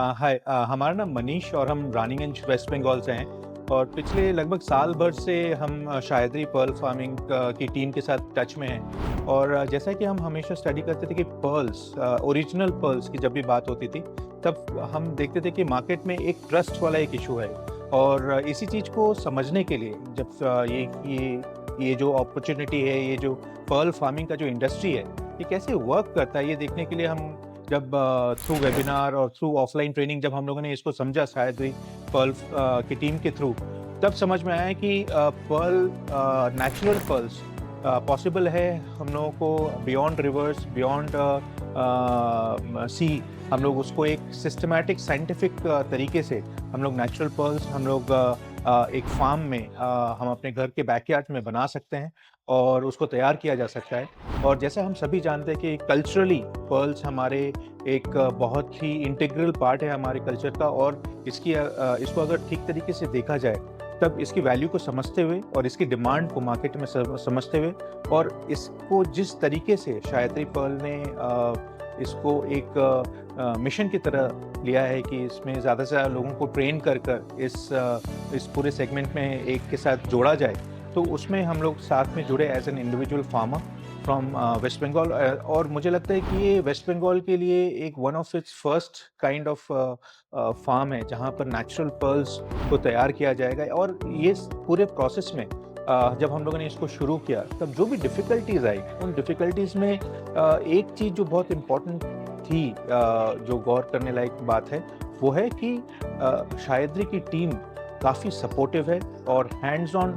हाय, हमारा नाम मनीष और हम रानीगंज वेस्ट बंगाल से हैं और पिछले लगभग साल भर से हम शायदरी पर्ल फार्मिंग की टीम के साथ टच में हैं। और जैसा कि हम हमेशा स्टडी करते थे कि पर्ल्स, ओरिजिनल पर्ल्स की जब भी बात होती थी तब हम देखते थे कि मार्केट में एक ट्रस्ट वाला एक इशू है। और इसी चीज़ को समझने के लिए जब ये जो अपॉर्चुनिटी है, ये जो पर्ल फार्मिंग का जो इंडस्ट्री है, ये कैसे वर्क करता है, ये देखने के लिए हम जब थ्रू वेबिनार और थ्रू ऑफलाइन ट्रेनिंग जब हम लोगों ने इसको समझा शायद हुई पर्ल की टीम के थ्रू, तब समझ में आया कि पर्ल, नेचुरल पर्ल्स पॉसिबल है हम लोगों को बियॉन्ड रिवर्स, बियॉन्ड सी। हम लोग उसको एक सिस्टमैटिक साइंटिफिक तरीके से हम लोग नेचुरल पर्ल्स हम लोग एक फार्म में हम अपने घर के बैकयार्ड में बना सकते हैं और उसको तैयार किया जा सकता है। और जैसा हम सभी जानते हैं कि कल्चरली पर्ल्स हमारे एक बहुत ही इंटीग्रल पार्ट है हमारे कल्चर का। और इसको अगर ठीक तरीके से देखा जाए तब इसकी वैल्यू को समझते हुए और इसकी डिमांड को मार्केट में समझते हुए और इसको जिस तरीके से शायद पर्ल ने इसको एक मिशन की तरह लिया है कि इसमें ज़्यादा से ज़्यादा लोगों को ट्रेन कर कर इस पूरे सेगमेंट में एक के साथ जोड़ा जाए, तो उसमें हम लोग साथ में जुड़े as an individual farmer from West Bengal. और मुझे लगता है कि ये वेस्ट बंगाल के लिए एक one of its first kind of farm है जहाँ पर नेचुरल पर्ल्स को तैयार किया जाएगा। और ये पूरे प्रोसेस में जब हम लोगों ने इसको शुरू किया तब जो भी डिफ़िकल्टीज़ आई, उन डिफ़िकल्टीज़ में एक चीज़ जो बहुत इम्पोर्टेंट थी, जो गौर करने लायक बात है, वो है कि शायदरी की टीम काफ़ी सपोर्टिव है। और हैंड्स ऑन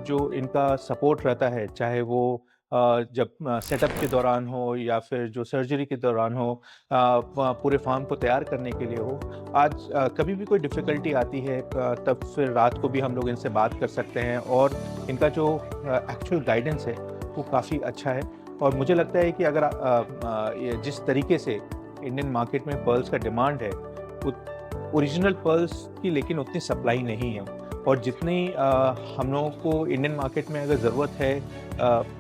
जो इनका सपोर्ट रहता है, चाहे वो जब सेटअप के दौरान हो या फिर जो सर्जरी के दौरान हो, पूरे फार्म को तैयार करने के लिए हो। आज कभी भी कोई डिफ़िकल्टी आती है तब फिर रात को भी हम लोग इनसे बात कर सकते हैं और इनका जो एक्चुअल गाइडेंस है वो काफ़ी अच्छा है। और मुझे लगता है कि अगर ये जिस तरीके से इंडियन मार्केट में पर्ल्स का डिमांड है, ओरिजिनल पर्ल्स की लेकिन उतनी सप्लाई नहीं है। और जितनी हम लोगों को इंडियन मार्केट में अगर ज़रूरत है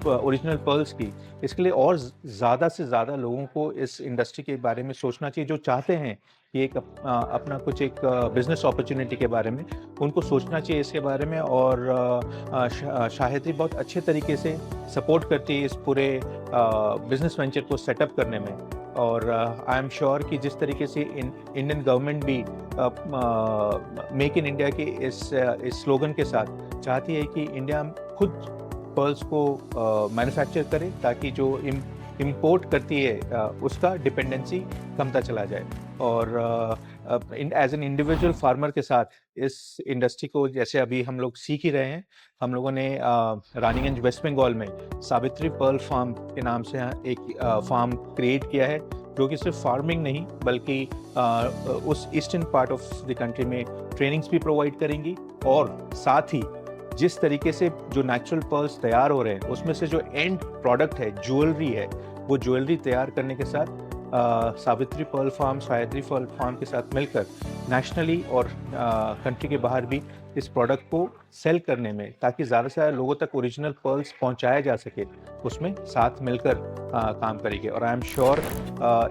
ओरिजिनल पर्ल्स की, इसके लिए और ज़्यादा से ज़्यादा लोगों को इस इंडस्ट्री के बारे में सोचना चाहिए। जो चाहते हैं कि अपना कुछ एक बिज़नेस अपॉर्चुनिटी के बारे में, उनको सोचना चाहिए इसके बारे में। और शाहिदी बहुत अच्छे तरीके से सपोर्ट करती है इस पूरे बिज़नेस वेंचर को सेटअप करने में। और आई एम श्योर कि जिस तरीके से इंडियन गवर्नमेंट भी मेक इन इंडिया के इस स्लोगन के साथ चाहती है कि इंडिया खुद पर्ल्स को मैन्युफैक्चर करे, ताकि जो इम्पोर्ट करती है उसका डिपेंडेंसी कमता चला जाए। और एज एन इंडिविजुअल फार्मर के साथ इस इंडस्ट्री को जैसे अभी हम लोग सीख ही रहे हैं, हम लोगों ने रानीगंज वेस्ट बंगाल में सावित्री पर्ल फार्म के नाम से एक फार्म क्रिएट किया है, जो कि सिर्फ फार्मिंग नहीं बल्कि उस eastern part of the country में ट्रेनिंग्स भी प्रोवाइड करेंगी। और साथ ही जिस तरीके से जो नेचुरल पर्ल्स तैयार हो रहे हैं, उसमें से जो एंड प्रोडक्ट है, ज्वेलरी है, वो ज्वेलरी तैयार करने के साथ सावित्री पर्ल फार्म, शायदरी पर्ल फार्म के साथ मिलकर नेशनली और कंट्री के बाहर भी इस प्रोडक्ट को सेल करने में, ताकि ज़्यादा से ज़्यादा लोगों तक ओरिजिनल पर्ल्स पहुंचाया जा सके, उसमें साथ मिलकर काम करेंगे। और आई एम श्योर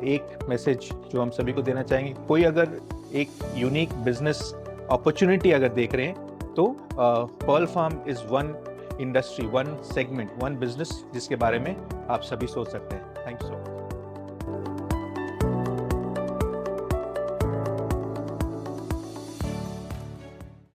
एक मैसेज जो हम सभी को देना चाहेंगे, कोई अगर एक यूनिक बिजनेस अपॉर्चुनिटी अगर देख रहे हैं तो pearl farm is one industry, one segment, one business जिसके बारे में आप सभी सोच सकते हैं। Thank you so much.